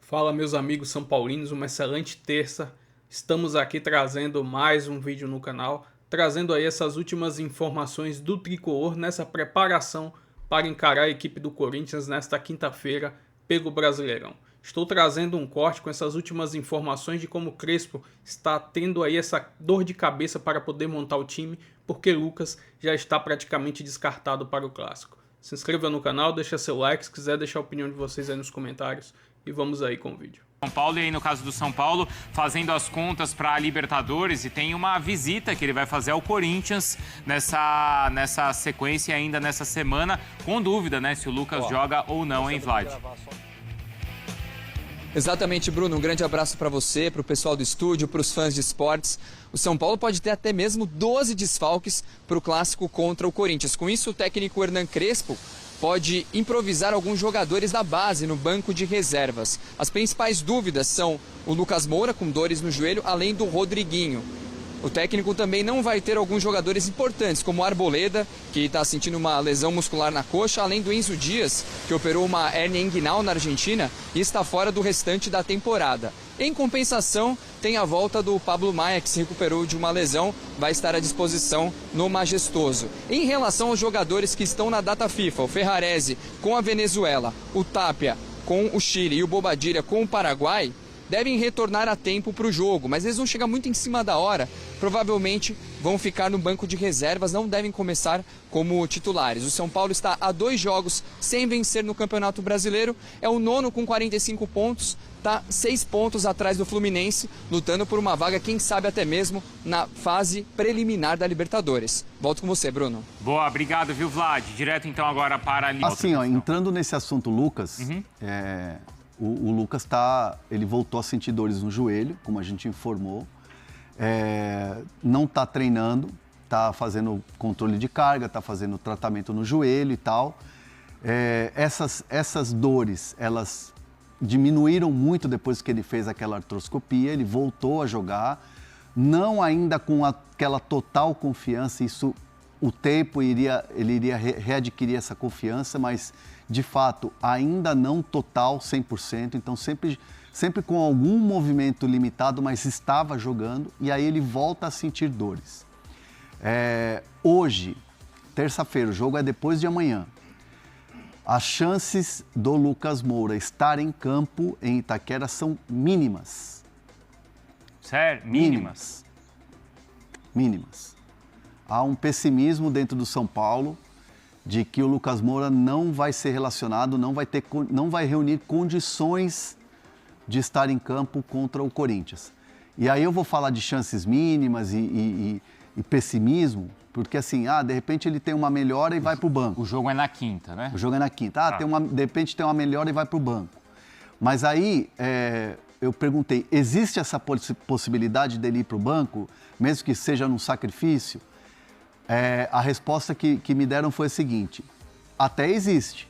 Fala, meus amigos são paulinos, uma excelente terça. Estamos aqui trazendo mais um vídeo no canal, trazendo aí essas últimas informações do tricolor nessa preparação para encarar a equipe do Corinthians nesta quinta-feira pelo Brasileirão. Estou trazendo um corte com essas últimas informações de como o Crespo está tendo aí essa dor de cabeça para poder montar o time, porque Lucas já está praticamente descartado para o Clássico. Se inscreva no canal, deixa seu like, se quiser deixar a opinião de vocês aí nos comentários. E vamos aí com o vídeo. São Paulo, e aí no caso do São Paulo, fazendo as contas para a Libertadores, e tem uma visita que ele vai fazer ao Corinthians nessa sequência ainda nessa semana, com dúvida, né, se o Lucas joga ou não, hein, Vlad? Exatamente, Bruno. Um grande abraço para você, para o pessoal do estúdio, para os fãs de esportes. O São Paulo pode ter até mesmo 12 desfalques para o clássico contra o Corinthians. Com isso, o técnico Hernan Crespo pode improvisar alguns jogadores da base no banco de reservas. As principais dúvidas são o Lucas Moura, com dores no joelho, além do Rodriguinho. O técnico também não vai ter alguns jogadores importantes, como o Arboleda, que está sentindo uma lesão muscular na coxa, além do Enzo Dias, que operou uma hérnia inguinal na Argentina e está fora do restante da temporada. Em compensação, tem a volta do Pablo Maia, que se recuperou de uma lesão, vai estar à disposição no Majestoso. Em relação aos jogadores que estão na data FIFA, o Ferrarese com a Venezuela, o Tapia com o Chile e o Bobadilla com o Paraguai, devem retornar a tempo para o jogo, mas eles vão chegar muito em cima da hora, provavelmente vão ficar no banco de reservas, não devem começar como titulares. O São Paulo está a 2 jogos sem vencer no Campeonato Brasileiro, é o 9º com 45 pontos, está 6 pontos atrás do Fluminense, lutando por uma vaga, quem sabe até mesmo na fase preliminar da Libertadores. Volto com você, Bruno. Boa, obrigado, viu, Vlad? Direto então agora para a... Assim, ó, entrando nesse assunto, Lucas, o Lucas ele voltou a sentir dores no joelho, como a gente informou. Não está treinando, está fazendo controle de carga, está fazendo tratamento no joelho e tal. Essas dores, elas diminuíram muito depois que ele fez aquela artroscopia, ele voltou a jogar, não ainda com aquela total confiança, o tempo ele iria readquirir essa confiança, mas de fato ainda não total 100%, então sempre com algum movimento limitado, mas estava jogando, e aí ele volta a sentir dores. Hoje, terça-feira, o jogo é depois de amanhã. As chances do Lucas Moura estar em campo em Itaquera são mínimas. Sério? Mínimas? Mínimas. Há um pessimismo dentro do São Paulo de que o Lucas Moura não vai ser relacionado, não vai reunir condições de estar em campo contra o Corinthians. E aí eu vou falar de chances mínimas e pessimismo, porque assim, de repente ele tem uma melhora e vai para o banco. O jogo é na quinta, né? O jogo é na quinta. De repente tem uma melhora e vai para o banco. Mas aí eu perguntei, existe essa possibilidade dele ir para o banco, mesmo que seja num sacrifício? A resposta que me deram foi a seguinte: até existe,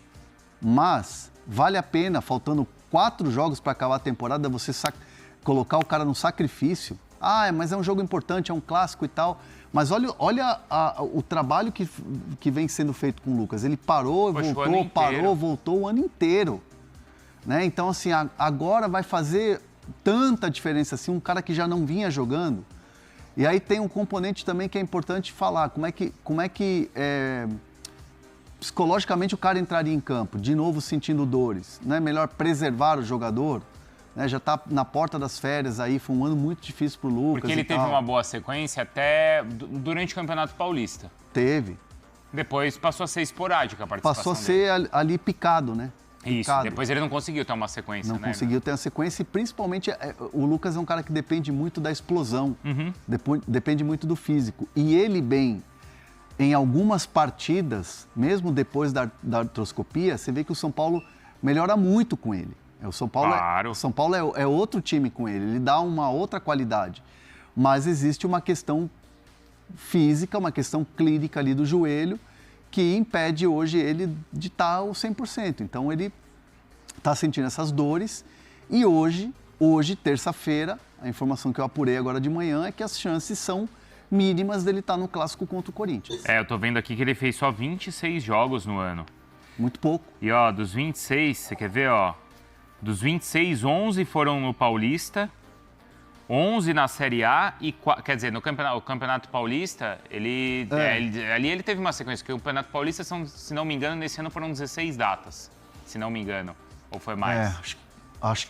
mas vale a pena, faltando 4 jogos para acabar a temporada, você colocar o cara no sacrifício? Mas é um jogo importante, é um clássico e tal. Mas olha o trabalho que vem sendo feito com o Lucas. Ele parou, voltou o ano inteiro. Né? Então, assim, agora vai fazer tanta diferença assim, um cara que já não vinha jogando. E aí tem um componente também que é importante falar, como é que psicologicamente o cara entraria em campo, de novo sentindo dores. Não é melhor preservar o jogador? Né? Já está na porta das férias aí, foi um ano muito difícil para o Lucas. Porque ele teve uma boa sequência até durante o Campeonato Paulista. Teve. Depois passou a ser esporádica a participação Passou a ser ali picado, né? Isso, depois ele não conseguiu ter uma sequência, Não conseguiu ter uma sequência e principalmente o Lucas é um cara que depende muito da explosão, depende muito do físico. E ele em algumas partidas, mesmo depois da artroscopia, você vê que o São Paulo melhora muito com ele. O São Paulo é outro time com ele dá uma outra qualidade. Mas existe uma questão física, uma questão clínica ali do joelho, que impede hoje ele de estar ao 100%. Então ele está sentindo essas dores e hoje, terça-feira, a informação que eu apurei agora de manhã é que as chances são mínimas dele estar no clássico contra o Corinthians. Eu tô vendo aqui que ele fez só 26 jogos no ano. Muito pouco. E dos 26, você quer ver, Dos 26, 11 foram no Paulista, 11 na Série A e, quer dizer, no Campeonato Paulista, ali ele teve uma sequência, que o Campeonato Paulista, se não me engano, nesse ano foram 16 datas, se não me engano, ou foi mais? Acho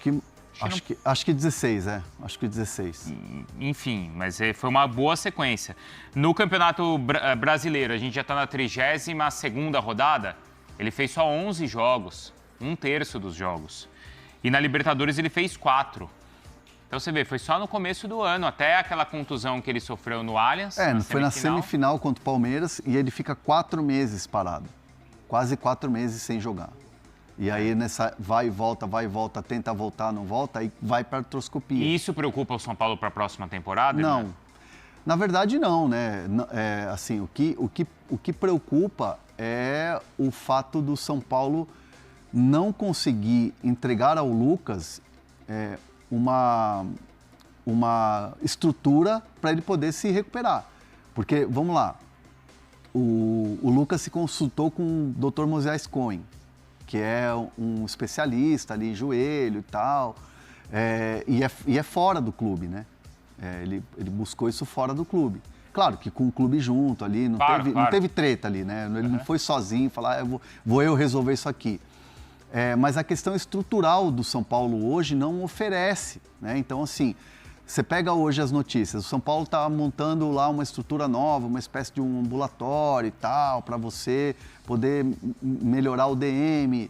que 16, acho que 16. Enfim, mas foi uma boa sequência. No Campeonato Brasileiro, a gente já está na 32ª rodada, ele fez só 11 jogos, 1/3 dos jogos. E na Libertadores ele fez 4. Então você vê, foi só no começo do ano, até aquela contusão que ele sofreu no Allianz. Foi na semifinal contra o Palmeiras e ele fica 4 meses parado. Quase 4 meses sem jogar. E aí nessa vai e volta, tenta voltar, não volta, aí vai para artroscopia. E isso preocupa o São Paulo para a próxima temporada? Não. Né? Na verdade não, né? Assim, o que preocupa é o fato do São Paulo não conseguir entregar ao Lucas uma estrutura para ele poder se recuperar. Porque, vamos lá, o Lucas se consultou com o Dr. Moisés Cohen, que é um especialista ali em joelho e tal, e é fora do clube, né? Ele buscou isso fora do clube. Claro que com o clube junto ali, não teve treta ali, né? Ele não foi sozinho falar, vou eu resolver isso aqui. Mas a questão estrutural do São Paulo hoje não oferece, né? Então, assim, você pega hoje as notícias, o São Paulo está montando lá uma estrutura nova, uma espécie de um ambulatório e tal, para você poder melhorar o DM.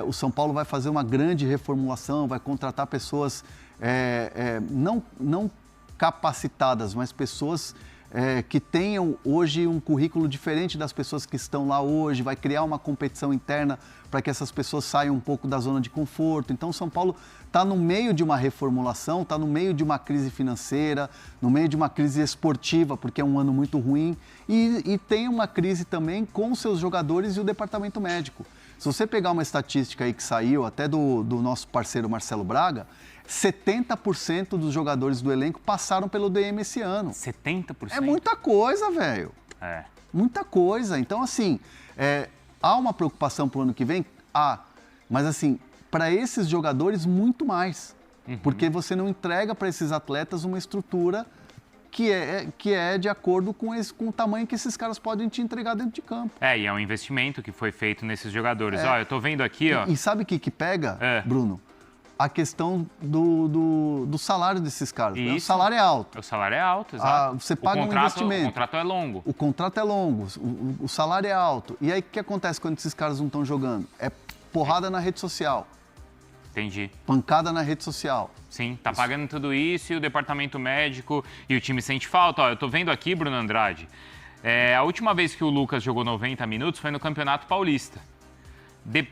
O São Paulo vai fazer uma grande reformulação, vai contratar pessoas não capacitadas, mas pessoas que tenham hoje um currículo diferente das pessoas que estão lá hoje, vai criar uma competição interna para que essas pessoas saiam um pouco da zona de conforto. Então, o São Paulo está no meio de uma reformulação, está no meio de uma crise financeira, no meio de uma crise esportiva, porque é um ano muito ruim, e tem uma crise também com os seus jogadores e o departamento médico. Se você pegar uma estatística aí que saiu até do nosso parceiro Marcelo Braga, 70% dos jogadores do elenco passaram pelo DM esse ano. 70%? É muita coisa, velho. Muita coisa. Então, assim, há uma preocupação para o ano que vem? Mas assim, para esses jogadores, muito mais. Porque você não entrega para esses atletas uma estrutura que é de acordo com o tamanho que esses caras podem te entregar dentro de campo. E é um investimento que foi feito nesses jogadores. Ó, eu tô vendo aqui, ó. E sabe o que pega, Bruno? A questão do salário desses caras. O salário é alto. O salário é alto, exato. Você paga um investimento. O contrato é longo. O contrato é longo, o salário é alto. E aí o que acontece quando esses caras não estão jogando? É porrada na rede social. Entendi. Pancada na rede social. Sim, tá pagando tudo isso e o departamento médico e o time sente falta. Ó, eu tô vendo aqui, Bruno Andrade, a última vez que o Lucas jogou 90 minutos foi no Campeonato Paulista.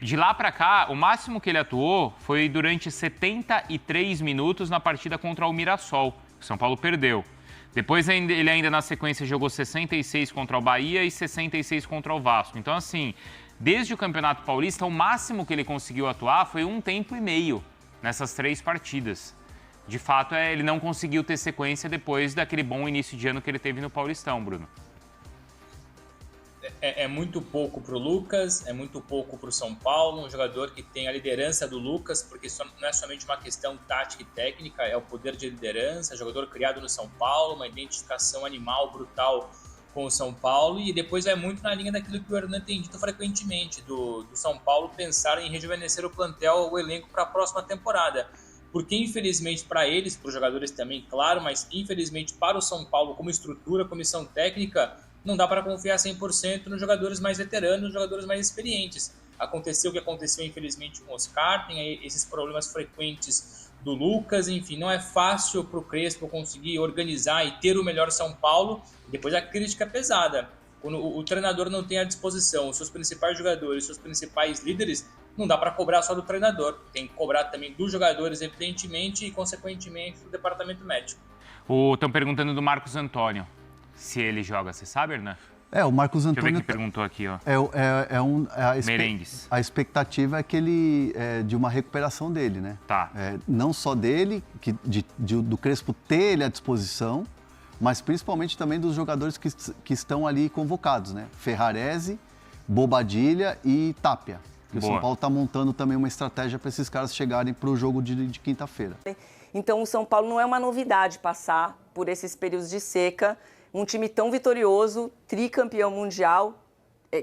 De lá para cá, o máximo que ele atuou foi durante 73 minutos na partida contra o Mirassol, que o São Paulo perdeu. Depois ele ainda na sequência jogou 66 contra o Bahia e 66 contra o Vasco. Então assim, desde o Campeonato Paulista, o máximo que ele conseguiu atuar foi 1 tempo e meio nessas 3 partidas. De fato, ele não conseguiu ter sequência depois daquele bom início de ano que ele teve no Paulistão, Bruno. É muito pouco para o Lucas, é muito pouco para o São Paulo, um jogador que tem a liderança do Lucas, porque não é somente uma questão tática e técnica, é o poder de liderança, jogador criado no São Paulo, uma identificação animal brutal com o São Paulo, e depois é muito na linha daquilo que o Hernan tem dito frequentemente, do São Paulo pensar em rejuvenescer o plantel, o elenco para a próxima temporada. Porque infelizmente para eles, para os jogadores também, claro, mas infelizmente para o São Paulo como estrutura, comissão técnica, não dá para confiar 100% nos jogadores mais veteranos, nos jogadores mais experientes. Aconteceu o que aconteceu, infelizmente, com o Oscar, tem aí esses problemas frequentes do Lucas, enfim, não é fácil para o Crespo conseguir organizar e ter o melhor São Paulo. Depois a crítica é pesada. Quando o treinador não tem à disposição os seus principais jogadores, os seus principais líderes, não dá para cobrar só do treinador. Tem que cobrar também dos jogadores, evidentemente, e consequentemente do departamento médico. Estão perguntando do Marcos Antônio. Se ele joga, você sabe, Hernan? O Marcos Antônio... Deixa eu ver quem perguntou aqui, ó. Merengues. A expectativa é que ele... de uma recuperação dele, né? Tá. Não só dele, do Crespo ter ele à disposição, mas principalmente também dos jogadores que estão ali convocados, né? Ferrarese, Bobadilha e Tapia. Porque o São Paulo está montando também uma estratégia para esses caras chegarem para o jogo de quinta-feira. Então, o São Paulo não é uma novidade passar por esses períodos de seca. Um time tão vitorioso, tricampeão mundial,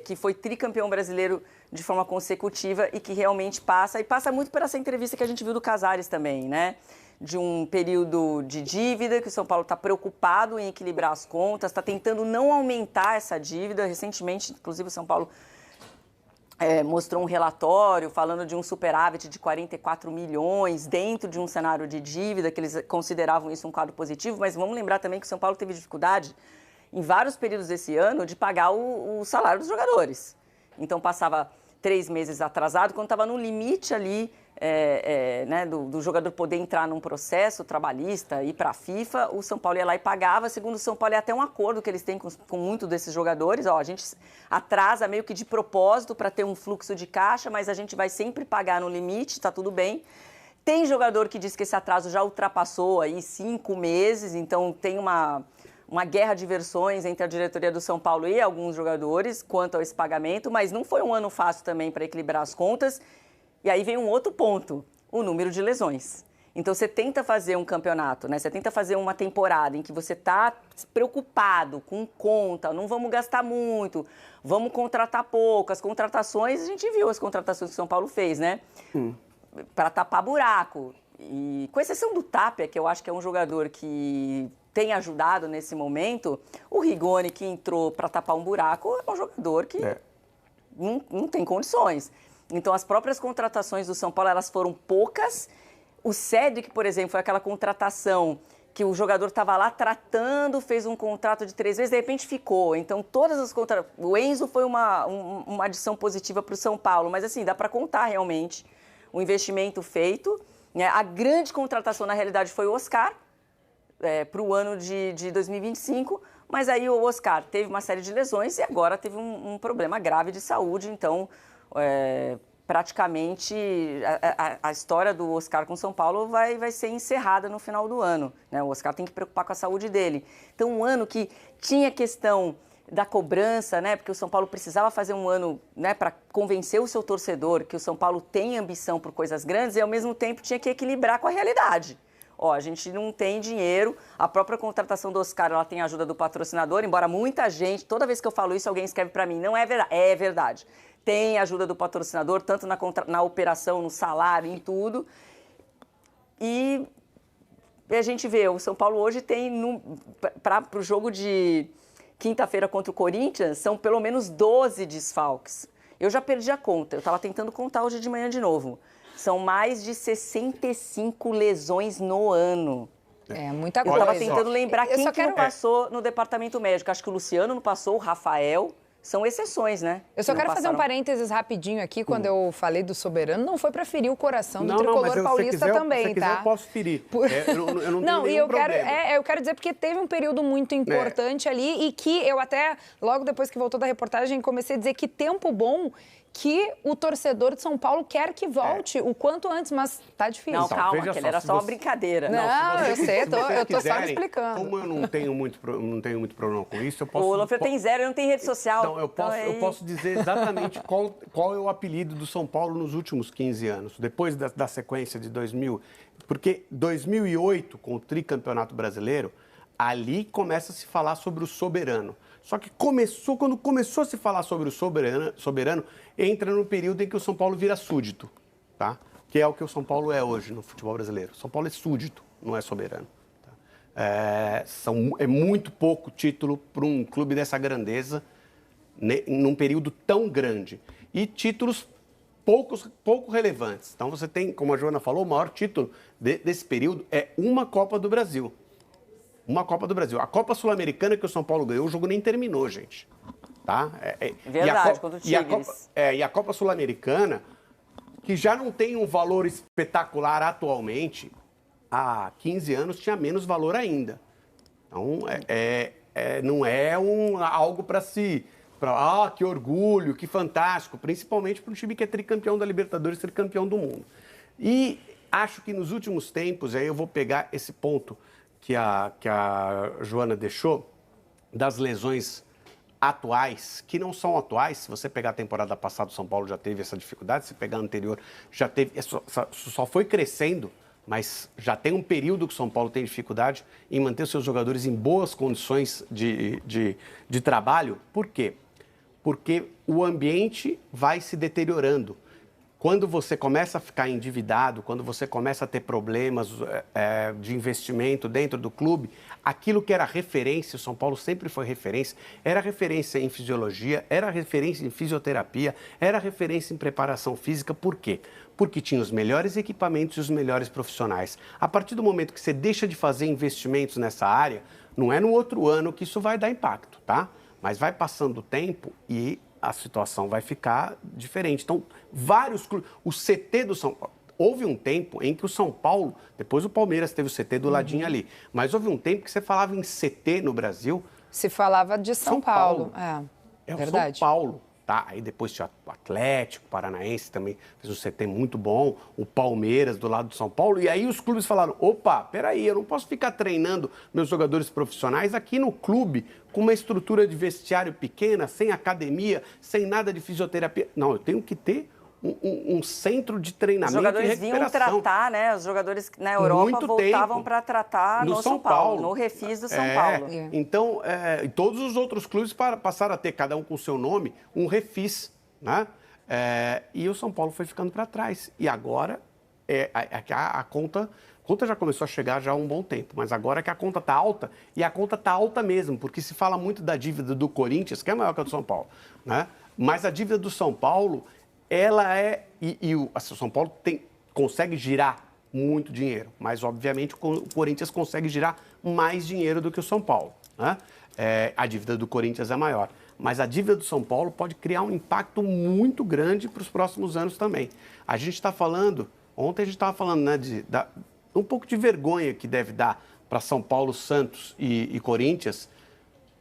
que foi tricampeão brasileiro de forma consecutiva e que realmente passa. E passa muito por essa entrevista que a gente viu do Casares também, né? De um período de dívida, que o São Paulo está preocupado em equilibrar as contas, está tentando não aumentar essa dívida. Recentemente, inclusive, o São Paulo mostrou um relatório falando de um superávit de 44 milhões dentro de um cenário de dívida, que eles consideravam isso um quadro positivo, mas vamos lembrar também que o São Paulo teve dificuldade em vários períodos desse ano de pagar o salário dos jogadores. Então passava 3 meses atrasado, quando estava no limite ali né, do jogador poder entrar num processo trabalhista, ir para a FIFA, o São Paulo ia lá e pagava. Segundo o São Paulo, é até um acordo que eles têm com muitos desses jogadores. Ó, a gente atrasa meio que de propósito para ter um fluxo de caixa, mas a gente vai sempre pagar no limite, está tudo bem. Tem jogador que diz que esse atraso já ultrapassou aí 5 meses, então tem uma guerra de versões entre a diretoria do São Paulo e alguns jogadores quanto a esse pagamento, mas não foi um ano fácil também para equilibrar as contas. E aí vem um outro ponto, o número de lesões. Então você tenta fazer um campeonato, né? Você tenta fazer uma temporada em que você está preocupado com conta, não vamos gastar muito, vamos contratar pouco. As contratações, a gente viu as contratações que o São Paulo fez, né? Para tapar buraco. E com exceção do Tapia, que eu acho que é um jogador que tem ajudado nesse momento, o Rigoni, que entrou para tapar um buraco, é um jogador que não tem condições. Então, as próprias contratações do São Paulo, elas foram poucas. O Cédric, por exemplo, foi aquela contratação que o jogador estava lá tratando, fez um contrato de 3 vezes, de repente ficou. Então, todas as contratações... O Enzo foi uma adição positiva para o São Paulo, mas assim, dá para contar realmente o investimento feito. Né? A grande contratação, na realidade, foi o Oscar, para o ano de 2025, mas aí o Oscar teve uma série de lesões e agora teve um problema grave de saúde, então... praticamente a história do Oscar com São Paulo vai ser encerrada no final do ano, né? O Oscar tem que preocupar com a saúde dele. Então, um ano que tinha questão da cobrança, né? Porque o São Paulo precisava fazer um ano, né, para convencer o seu torcedor que o São Paulo tem ambição por coisas grandes e, ao mesmo tempo, tinha que equilibrar com a realidade. Ó, a gente não tem dinheiro, a própria contratação do Oscar, ela tem a ajuda do patrocinador, embora muita gente, toda vez que eu falo isso, alguém escreve para mim, não é verdade, é verdade. Tem ajuda do patrocinador, tanto na operação, no salário, em tudo. E a gente vê, o São Paulo hoje tem, para o jogo de quinta-feira contra o Corinthians, são pelo menos 12 desfalques. Eu já perdi a conta, eu estava tentando contar hoje de manhã de novo. São mais de 65 lesões no ano. É muita coisa. Eu estava tentando lembrar quem que não passou no departamento médico. Acho que o Luciano não passou, o Rafael... São exceções, né? Eu só quero fazer um parênteses rapidinho aqui, quando eu falei do Soberano, não foi para ferir o coração do tricolor paulista também, se quiser, eu posso ferir. Eu não tenho nenhum problema. Eu quero dizer porque teve um período muito importante ali e que eu até, logo depois que voltou da reportagem, comecei a dizer que tempo bom que o torcedor de São Paulo quer que volte o quanto antes, mas tá difícil. Não, calma, que ele era só uma brincadeira. Não, eu sei, eu tô só me explicando. Como eu não tenho muito problema com isso, eu posso... O Lofer tem 0, não tem rede social. Não, eu posso dizer exatamente qual é o apelido do São Paulo nos últimos 15 anos, depois da sequência de 2000. Porque 2008, com o tricampeonato brasileiro, ali começa a se falar sobre o soberano. Só que quando começou a se falar sobre o soberano, entra no período em que o São Paulo vira súdito, tá? Que é o que o São Paulo é hoje no futebol brasileiro. O São Paulo é súdito, não é soberano. Tá? É muito pouco título para um clube dessa grandeza, num período tão grande. E títulos pouco relevantes. Então você tem, como a Joana falou, o maior título desse período é uma Copa do Brasil. Uma Copa do Brasil. A Copa Sul-Americana que o São Paulo ganhou, o jogo nem terminou, gente. Tá? Verdade, contra o Tigres. E a Copa Sul-Americana, que já não tem um valor espetacular atualmente, há 15 anos tinha menos valor ainda. Então, não é algo para se... que orgulho, que fantástico, principalmente para um time que é tricampeão da Libertadores, tricampeão do mundo. E acho que nos últimos tempos, aí eu vou pegar esse ponto que a Joana deixou, das lesões atuais, que não são atuais, se você pegar a temporada passada, o São Paulo já teve essa dificuldade, se pegar a anterior, já teve, só foi crescendo, mas já tem um período que o São Paulo tem dificuldade em manter os seus jogadores em boas condições de trabalho. Por quê? Porque o ambiente vai se deteriorando. Quando você começa a ficar endividado, quando você começa a ter problemas de investimento dentro do clube, aquilo que era referência, o São Paulo sempre foi referência, era referência em fisiologia, era referência em fisioterapia, era referência em preparação física. Por quê? Porque tinha os melhores equipamentos e os melhores profissionais. A partir do momento que você deixa de fazer investimentos nessa área, não é no outro ano que isso vai dar impacto, tá? Mas vai passando o tempo e a situação vai ficar diferente. Então, vários clubes... O CT do São Paulo... Houve um tempo em que o São Paulo... Depois o Palmeiras teve o CT do ladinho ali. Mas houve um tempo que você falava em CT no Brasil... Se falava de São Paulo. É verdade. o São Paulo. Tá? Aí depois tinha o Atlético Paranaense, também fez um CT muito bom, o Palmeiras do lado do São Paulo, e aí os clubes falaram, opa, peraí, eu não posso ficar treinando meus jogadores profissionais aqui no clube, com uma estrutura de vestiário pequena, sem academia, sem nada de fisioterapia. Não, eu tenho que ter um centro de treinamento e recuperação. Os jogadores vinham tratar, né? Os jogadores na Europa voltavam para tratar no São Paulo, no Refis do São Paulo. Então, todos os outros clubes passaram a ter, cada um com o seu nome, um Refis, né? E o São Paulo foi ficando para trás. E agora, a conta já começou a chegar já há um bom tempo, mas agora é que a conta está alta, e a conta está alta mesmo, porque se fala muito da dívida do Corinthians, que é maior que a do São Paulo, né? Mas a dívida do São Paulo... ela é... o São Paulo consegue girar muito dinheiro, mas, obviamente, o Corinthians consegue girar mais dinheiro do que o São Paulo, né? A dívida do Corinthians é maior. Mas a dívida do São Paulo pode criar um impacto muito grande para os próximos anos também. A gente está falando... Ontem a gente estava falando, né, um pouco de vergonha que deve dar para São Paulo, Santos e Corinthians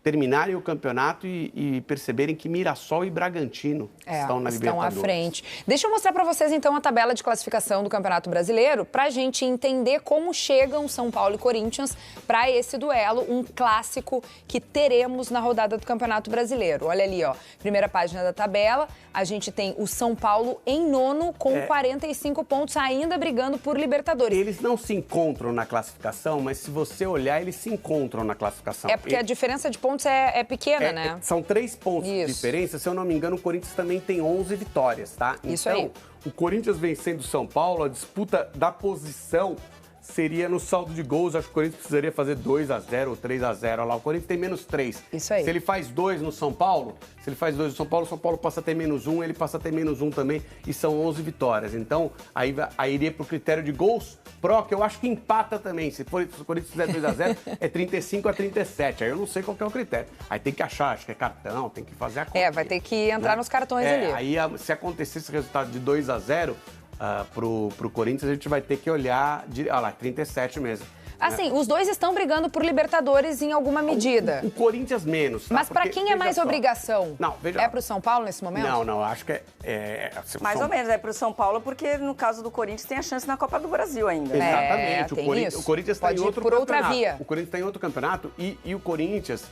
terminarem o campeonato e perceberem que Mirassol e Bragantino estão na Libertadores. Estão à frente. Deixa eu mostrar para vocês, então, a tabela de classificação do Campeonato Brasileiro, para a gente entender como chegam São Paulo e Corinthians para esse duelo, um clássico que teremos na rodada do Campeonato Brasileiro. Olha ali, ó, primeira página da tabela, a gente tem o São Paulo em nono com 45 pontos, ainda brigando por Libertadores. Eles não se encontram na classificação, mas se você olhar, eles se encontram na classificação. É porque a diferença de pontos é pequena, né? São 3 pontos de diferença. Se eu não me engano, o Corinthians também tem 11 vitórias, tá? Isso então, aí. O Corinthians vencendo o São Paulo, a disputa da posição seria no saldo de gols. Acho que o Corinthians precisaria fazer 2-0 ou 3-0. Olha lá, o Corinthians tem menos 3. Isso aí. Se ele faz 2 no São Paulo, o São Paulo passa a ter menos 1, ele passa a ter menos 1 também, e são 11 vitórias. Então, aí iria pro critério de gols pró, que eu acho que empata também. Se o Corinthians fizer 2-0, é 35-37. Aí eu não sei qual que é o critério. Aí tem que achar, acho que é cartão, tem que fazer a conta. Vai ter que entrar nos cartões ali. Aí, se acontecer esse resultado de 2-0 pro Corinthians, a gente vai ter que olhar... Olha lá, 37 mesmo. Assim, os dois estão brigando por Libertadores em alguma medida. O Corinthians menos. Tá? Mas para quem é mais obrigação? Não, veja. É pro São Paulo nesse momento? Não, acho que mais ou menos, é pro São Paulo, porque no caso do Corinthians tem a chance na Copa do Brasil ainda. Exatamente. Tem o Corinthians está em outro por campeonato. Outra via. O Corinthians está em outro campeonato e o Corinthians,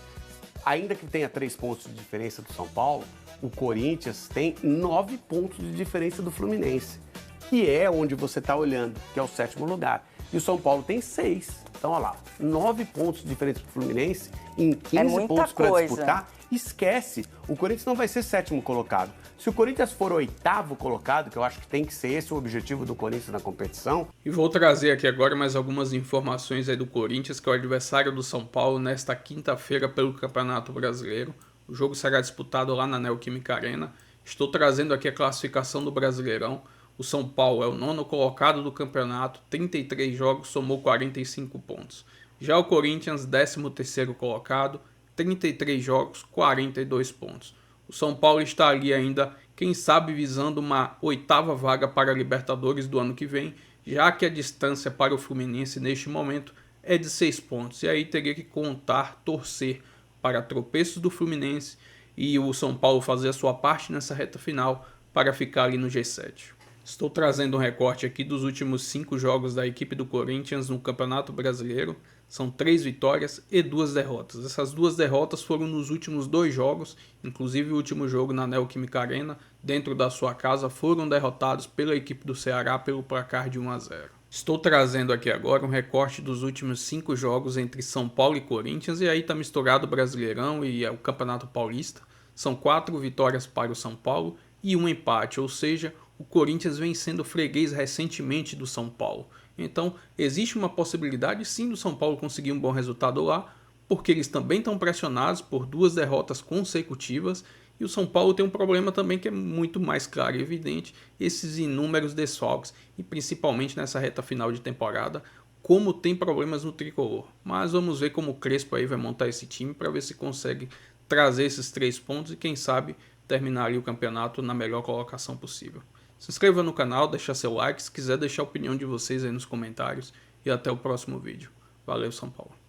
ainda que tenha 3 pontos de diferença do São Paulo, o Corinthians tem 9 pontos de diferença do Fluminense, que é onde você está olhando, que é o 7º lugar. E o São Paulo tem 6. Então, olha lá, 9 pontos de diferença para o Fluminense, em 15 pontos para disputar. Esquece, o Corinthians não vai ser 7º colocado. Se o Corinthians for 8º colocado, que eu acho que tem que ser esse o objetivo do Corinthians na competição... E vou trazer aqui agora mais algumas informações aí do Corinthians, que é o adversário do São Paulo nesta quinta-feira pelo Campeonato Brasileiro. O jogo será disputado lá na Neoquímica Arena. Estou trazendo aqui a classificação do Brasileirão. O São Paulo é o 9º colocado do campeonato, 33 jogos, somou 45 pontos. Já o Corinthians, 13º colocado, 33 jogos, 42 pontos. O São Paulo está ali ainda, quem sabe visando uma 8ª vaga para a Libertadores do ano que vem, já que a distância para o Fluminense neste momento é de 6 pontos. E aí teria que contar, torcer para tropeços do Fluminense e o São Paulo fazer a sua parte nessa reta final para ficar ali no G7. Estou trazendo um recorte aqui dos últimos 5 jogos da equipe do Corinthians no Campeonato Brasileiro. São 3 vitórias e 2 derrotas. Essas 2 derrotas foram nos últimos 2 jogos, inclusive o último jogo na Neoquímica Arena, dentro da sua casa, foram derrotados pela equipe do Ceará pelo placar de 1-0. Estou trazendo aqui agora um recorte dos últimos 5 jogos entre São Paulo e Corinthians, e aí está misturado o Brasileirão e o Campeonato Paulista. São 4 vitórias para o São Paulo e 1 empate, ou seja, o Corinthians vem sendo freguês recentemente do São Paulo. Então, existe uma possibilidade sim do São Paulo conseguir um bom resultado lá, porque eles também estão pressionados por 2 derrotas consecutivas, e o São Paulo tem um problema também que é muito mais claro e evidente, esses inúmeros desfalques, e principalmente nessa reta final de temporada, como tem problemas no tricolor. Mas vamos ver como o Crespo aí vai montar esse time para ver se consegue trazer esses 3 pontos e quem sabe terminar ali o campeonato na melhor colocação possível. Se inscreva no canal, deixa seu like, se quiser deixar a opinião de vocês aí nos comentários e até o próximo vídeo. Valeu, São Paulo!